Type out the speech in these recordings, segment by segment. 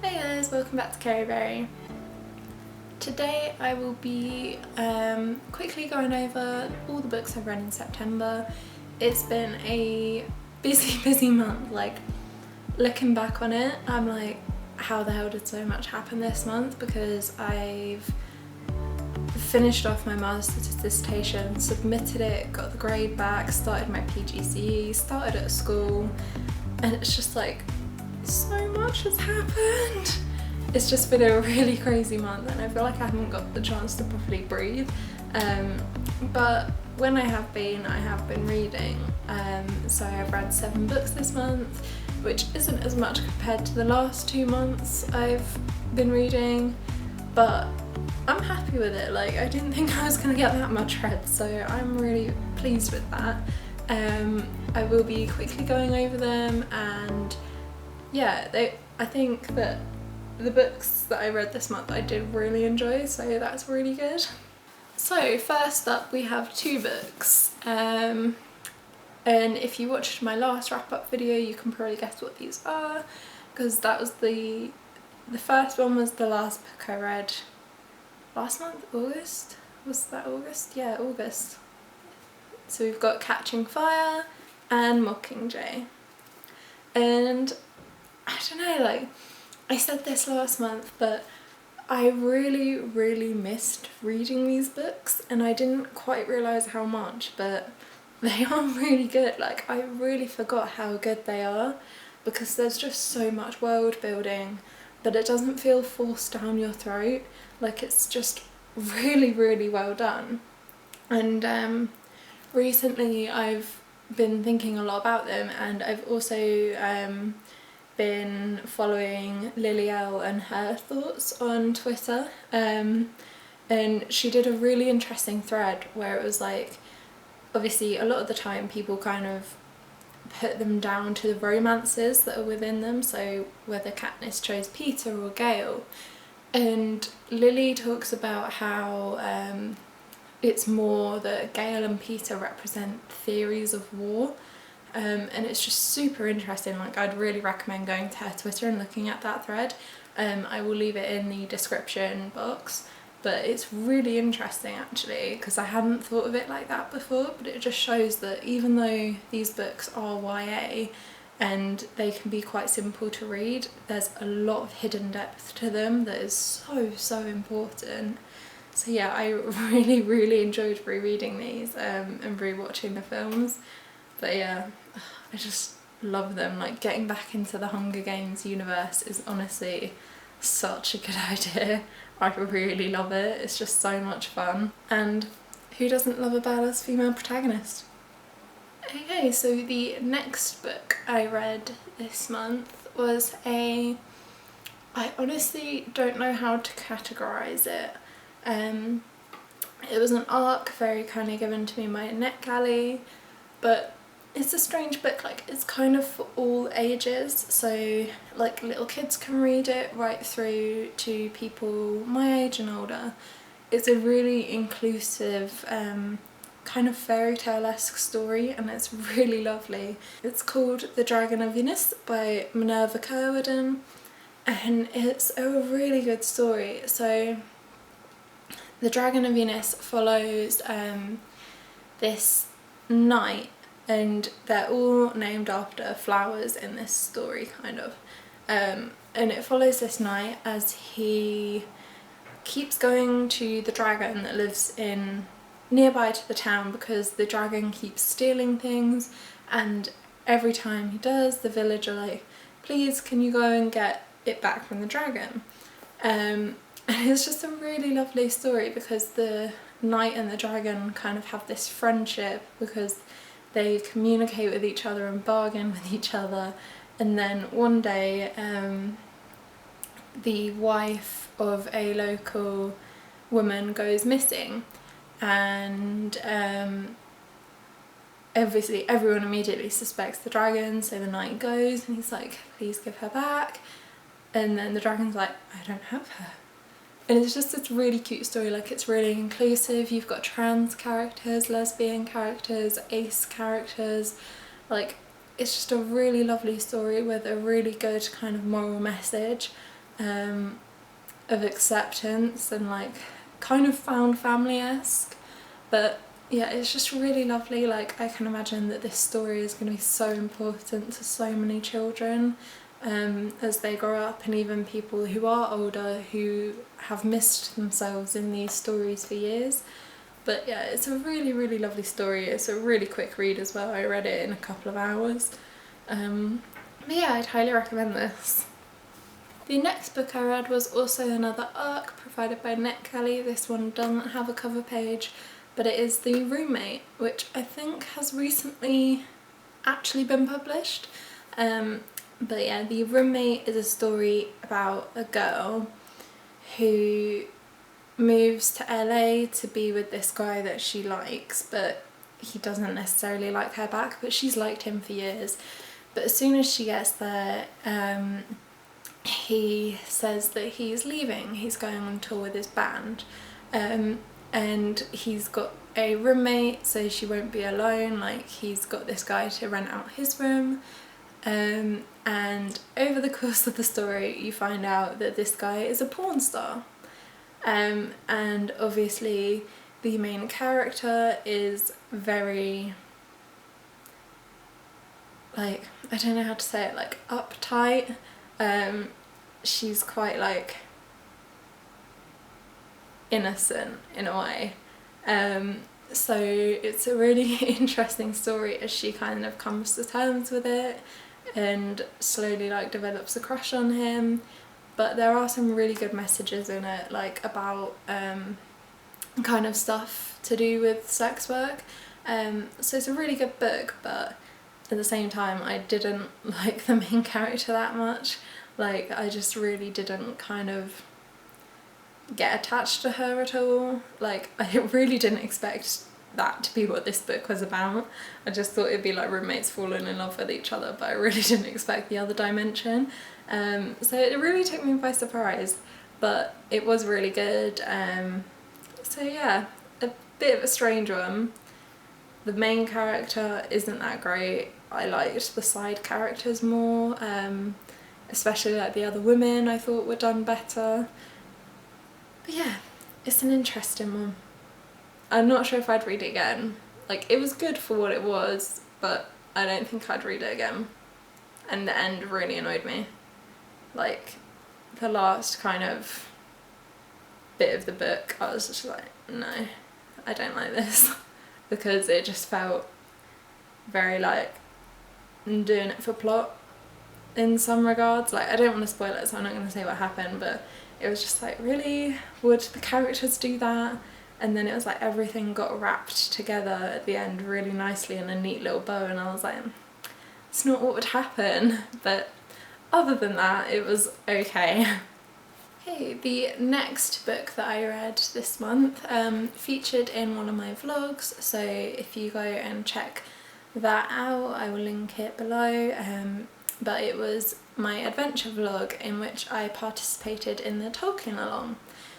Hey guys, welcome back to Careyberry. Today I will be quickly going over all the books I've read in September. It's been a busy month. Like, looking back on it, I'm like, how the hell did so much happen this month? Because I've finished off my master's dissertation, submitted it, got the grade back, started my PGCE, started at school, and it's just like, so much has happened. It's just been a really crazy month and I feel like I haven't got the chance to properly breathe. But when I have been reading. So I've read 7 books this month, which isn't as much compared to the last 2 months I've been reading, but I'm happy with it. Like, I didn't think I was going to get that much read, so I'm really pleased with that. I will be quickly going over them, and yeah, I think that the books that I read this month I did really enjoy, so that's really good. So first up we have 2 books, and if you watched my last wrap-up video you can probably guess what these are, because that was the first one was the last book I read last month, August? Was that August? Yeah, August. So we've got Catching Fire and Mockingjay, and I don't know, like, I said this last month, but I really missed reading these books and I didn't quite realise how much, but they are really good. Like, I really forgot how good they are because there's just so much world building, but it doesn't feel forced down your throat. Like, it's just really well done. And recently I've been thinking a lot about them, and I've also been following Lily L and her thoughts on Twitter, and she did a really interesting thread where it was like, obviously a lot of the time people kind of put them down to the romances that are within them, so whether Katniss chose Peter or Gale, and Lily talks about how it's more that Gale and Peter represent theories of war. And it's just super interesting. Like, I'd really recommend going to her Twitter and looking at that thread. I will leave it in the description box, but it's really interesting actually, because I hadn't thought of it like that before, but it just shows that even though these books are YA and they can be quite simple to read, there's a lot of hidden depth to them that is so important. So yeah, I really enjoyed rereading these and rewatching the films. But yeah, I just love them. Like, getting back into the Hunger Games universe is honestly such a good idea. I really love it. It's just so much fun. And who doesn't love a badass female protagonist? Okay, so the next book I read this month was I honestly don't know how to categorise it. It was an arc very kind of given to me by NetGalley, but it's a strange book. Like, it's kind of for all ages, so like little kids can read it right through to people my age and older. It's a really inclusive kind of fairy tale-esque story, and it's really lovely. It's called The Dragon of Venice by Minerva Kerwin, and it's a really good story. So The Dragon of Venice follows this knight, and they're all named after flowers in this story, kind of. And it follows this knight as he keeps going to the dragon that lives in nearby to the town, because the dragon keeps stealing things, and every time he does, the village are like, please can you go and get it back from the dragon. And it's just a really lovely story because the knight and the dragon kind of have this friendship because they communicate with each other and bargain with each other. And then one day the wife of a local woman goes missing, and obviously everyone immediately suspects the dragon, so the knight goes and he's like, please give her back, and then the dragon's like, I don't have her. And it's just this really cute story. Like, it's really inclusive. You've got trans characters, lesbian characters, ace characters. Like, it's just a really lovely story with a really good kind of moral message. of acceptance and like kind of found family-esque. But yeah, it's just really lovely. Like, I can imagine that this story is going to be so important to so many children as they grow up, and even people who are older who have missed themselves in these stories for years. But yeah, it's a really, really lovely story. It's a really quick read as well. I read it in a couple of hours. But yeah, I'd highly recommend this. The next book I read was also another ARC provided by Nick Kelly. This one doesn't have a cover page, but it is The Roommate, which I think has recently actually been published. But yeah, The Roommate is a story about a girl who moves to LA to be with this guy that she likes, but he doesn't necessarily like her back, but she's liked him for years. But as soon as she gets there, he says that he's leaving, he's going on tour with his band, and he's got a roommate so she won't be alone. Like, he's got this guy to rent out his room, and over the course of the story you find out that this guy is a porn star, and obviously the main character is very, like, I don't know how to say it, like uptight. She's quite like innocent in a way. So it's a really interesting story as she kind of comes to terms with it and slowly like develops a crush on him. But there are some really good messages in it, like about kind of stuff to do with sex work. So it's a really good book, but at the same time I didn't like the main character that much. Like, I just really didn't kind of get attached to her at all. Like, I really didn't expect that to be what this book was about. I just thought it'd be like roommates falling in love with each other, but I really didn't expect the other dimension. So it really took me by surprise, but it was really good. So yeah, a bit of a strange one. The main character isn't that great. I liked the side characters more, especially like the other women I thought were done better. But yeah, it's an interesting one. I'm not sure if I'd read it again. Like, it was good for what it was, but I don't think I'd read it again. And the end really annoyed me. Like, the last kind of bit of the book, I was just like, no, I don't like this. Because it just felt very like doing it for plot in some regards. Like, I don't want to spoil it, so I'm not going to say what happened, but it was just like, really? Would the characters do that? And then it was like everything got wrapped together at the end really nicely in a neat little bow, and I was like, it's not what would happen. But other than that, it was okay. Okay, the next book that I read this month featured in one of my vlogs, so if you go and check that out, I will link it below. But it was my adventure vlog in which I participated in the Tolkien along.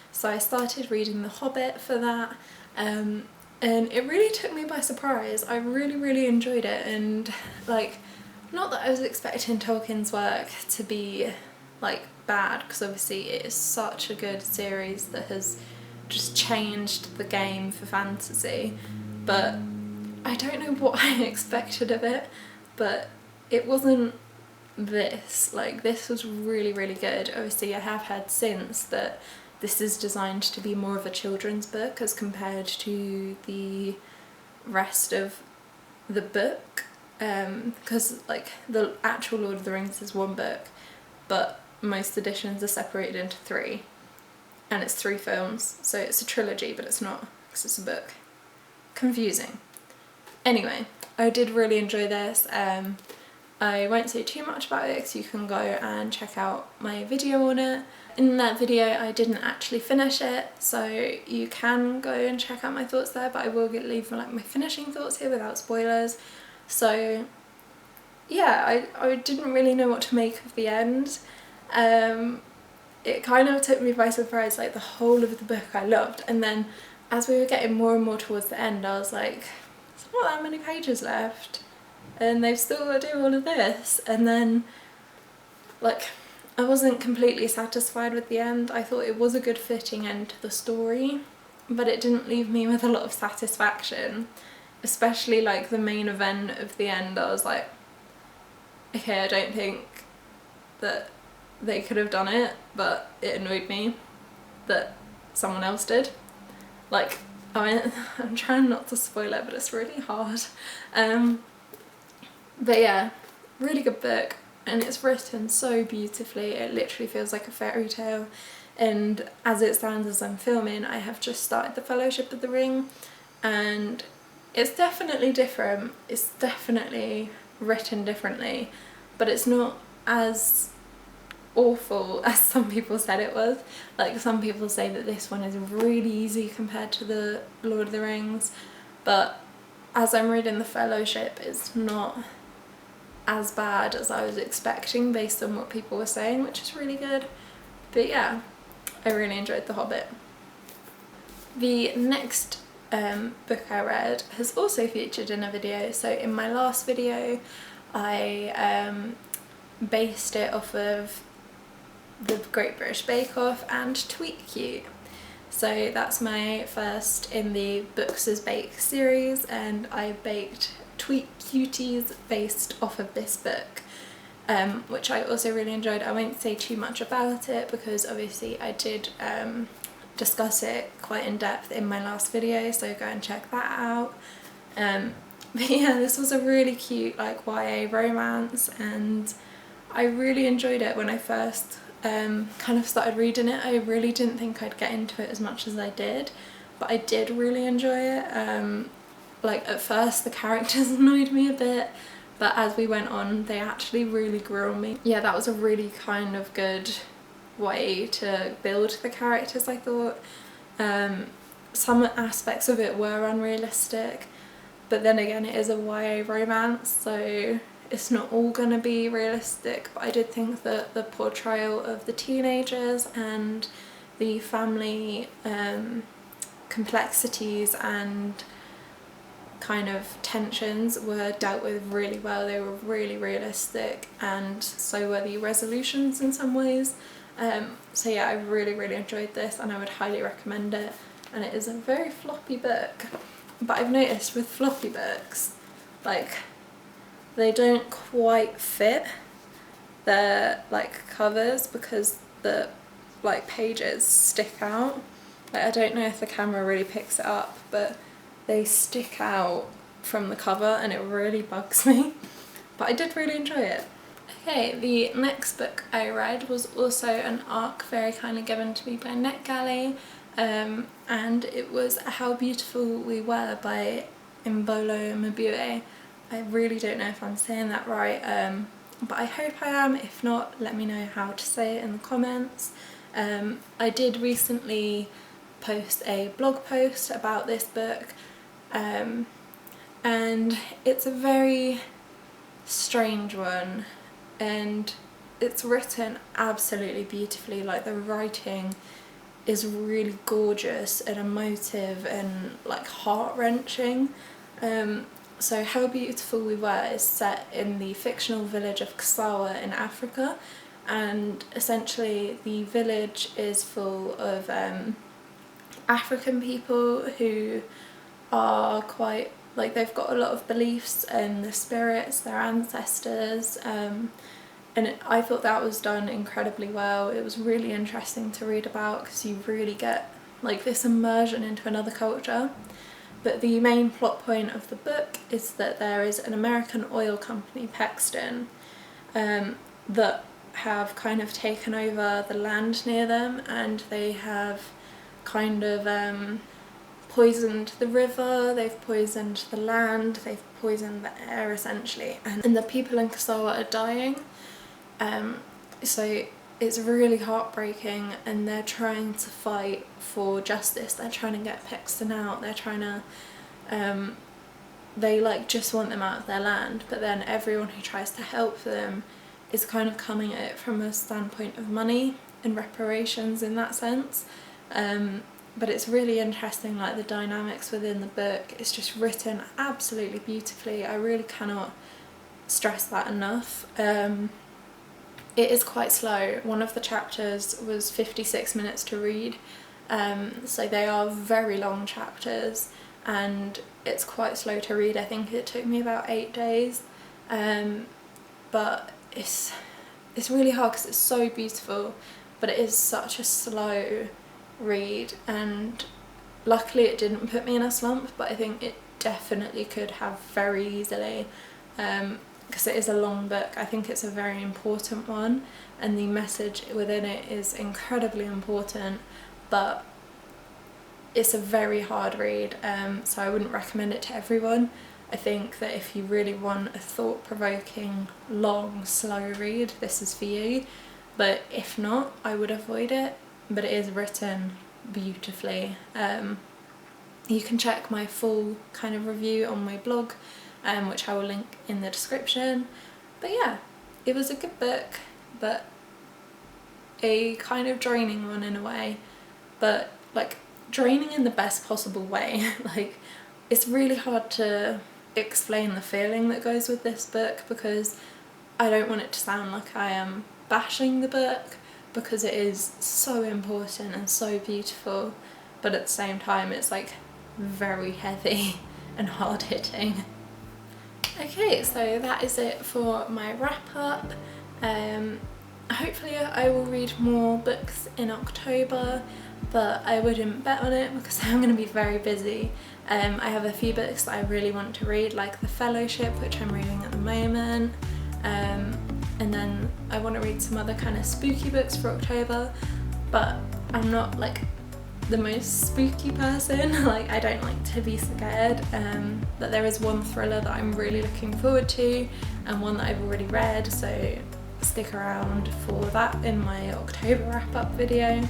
So I started reading The Hobbit for that, and it really took me by surprise. I really enjoyed it, and like, not that I was expecting Tolkien's work to be like bad, because obviously it is such a good series that has just changed the game for fantasy, but I don't know what I expected of it, but it wasn't this. Like, this was really good. Obviously I have heard since that this is designed to be more of a children's book as compared to the rest of the book, because like the actual Lord of the Rings is one book, but most editions are separated into 3, and it's 3 films, so it's a trilogy, but it's not, because it's a book. Confusing. Anyway, I did really enjoy this. I won't say too much about it because you can go and check out my video on it. In that video I didn't actually finish it, so you can go and check out my thoughts there, but I will leave like my finishing thoughts here without spoilers. So yeah, I didn't really know what to make of the end. It kind of took me by surprise. Like, the whole of the book I loved, and then as we were getting more and more towards the end, I was like, there's not that many pages left and they've still got to do all of this. And then, like, I wasn't completely satisfied with the end. I thought it was a good fitting end to the story, but it didn't leave me with a lot of satisfaction, especially like the main event of the end. I was like, okay, I don't think that they could have done it, but it annoyed me that someone else did. Like, I mean, I'm trying not to spoil it, but it's really hard. But yeah, really good book, and it's written so beautifully. It literally feels like a fairy tale. And as it stands, as I'm filming, I have just started the Fellowship of the Ring, and it's definitely different. It's definitely written differently, but it's not as awful as some people said it was. Like, some people say that this one is really easy compared to the Lord of the Rings, but as I'm reading the Fellowship, it's not as bad as I was expecting based on what people were saying, which is really good. But yeah, I really enjoyed The Hobbit. The next book I read has also featured in a video. So in my last video I based it off of the Great British Bake Off and Tweet Cute. So that's my first in the Books as Bake series, and I baked Tweet Cuties based off of this book, which I also really enjoyed. I won't say too much about it because obviously I did discuss it quite in depth in my last video, so go and check that out. But yeah, this was a really cute like YA romance, and I really enjoyed it when I first kind of started reading it. I really didn't think I'd get into it as much as I did, but I did really enjoy it. Like, at first the characters annoyed me a bit, but as we went on they actually really grew on me. Yeah, that was a really kind of good way to build the characters, I thought. Some aspects of it were unrealistic, but then again it is a YA romance, so it's not all gonna be realistic. But I did think that the portrayal of the teenagers and the family complexities and kind of tensions were dealt with really well. They were really realistic, and so were the resolutions in some ways. So yeah, I really enjoyed this, and I would highly recommend it. And it is a very floppy book, but I've noticed with floppy books, like, they don't quite fit their like covers because the like pages stick out. Like, I don't know if the camera really picks it up, but they stick out from the cover and it really bugs me. But I did really enjoy it. Okay, the next book I read was also an ARC very kindly given to me by NetGalley, and it was How Beautiful We Were by Mbolo Mabue. I really don't know if I'm saying that right, but I hope I am. If not, let me know how to say it in the comments. I did recently post a blog post about this book, and it's a very strange one, and it's written absolutely beautifully. Like, the writing is really gorgeous and emotive and like heart-wrenching. So How Beautiful We Were is set in the fictional village of Kasawa in Africa, and essentially the village is full of African people who are quite, like, they've got a lot of beliefs in the spirits, their ancestors, and I thought that was done incredibly well. It was really interesting to read about because you really get like this immersion into another culture. But the main plot point of the book is that there is an American oil company, Paxton, that have kind of taken over the land near them, and they have kind of poisoned the river, they've poisoned the land, they've poisoned the air essentially, and the people in Kasawa are dying. So it's really heartbreaking, and they're trying to fight for justice. They're trying to get Paxton out, they're trying to, they like just want them out of their land, but then everyone who tries to help them is kind of coming at it from a standpoint of money and reparations in that sense. But it's really interesting, like the dynamics within the book. It's just written absolutely beautifully. I really cannot stress that enough. it is quite slow. One of the chapters was 56 minutes to read, so they are very long chapters and it's quite slow to read. I think it took me about 8 days, but it's really hard because it's so beautiful, but it is such a slow read, and luckily it didn't put me in a slump, but I think it definitely could have very easily, because it is a long book. I think it's a very important one and the message within it is incredibly important, but it's a very hard read, so I wouldn't recommend it to everyone. I think that if you really want a thought-provoking, long, slow read, this is for you, but if not, I would avoid it. But it is written beautifully. You can check my full kind of review on my blog, which I will link in the description. But yeah, it was a good book, but a kind of draining one in a way, but like draining in the best possible way. Like, it's really hard to explain the feeling that goes with this book, because I don't want it to sound like I am bashing the book, because it is so important and so beautiful, but at the same time it's like very heavy and hard hitting. Okay, so that is it for my wrap up. Hopefully I will read more books in October, but I wouldn't bet on it because I'm going to be very busy. I have a few books that I really want to read, like The Fellowship, which I'm reading at the moment, and then I want to read some other kind of spooky books for October, but I'm not like the most spooky person. Like, I don't like to be scared, but there is one thriller that I'm really looking forward to and one that I've already read, so stick around for that in my October wrap up video.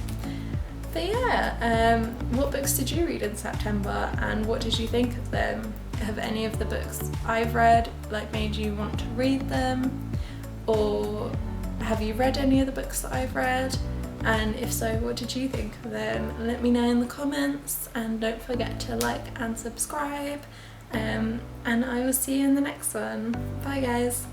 But yeah, what books did you read in September and what did you think of them? Have any of the books I've read like made you want to read them, or have you read any of the books that I've read? And if so, what did you think of them? Let me know in the comments, and don't forget to like and subscribe, and I will see you in the next one. Bye guys.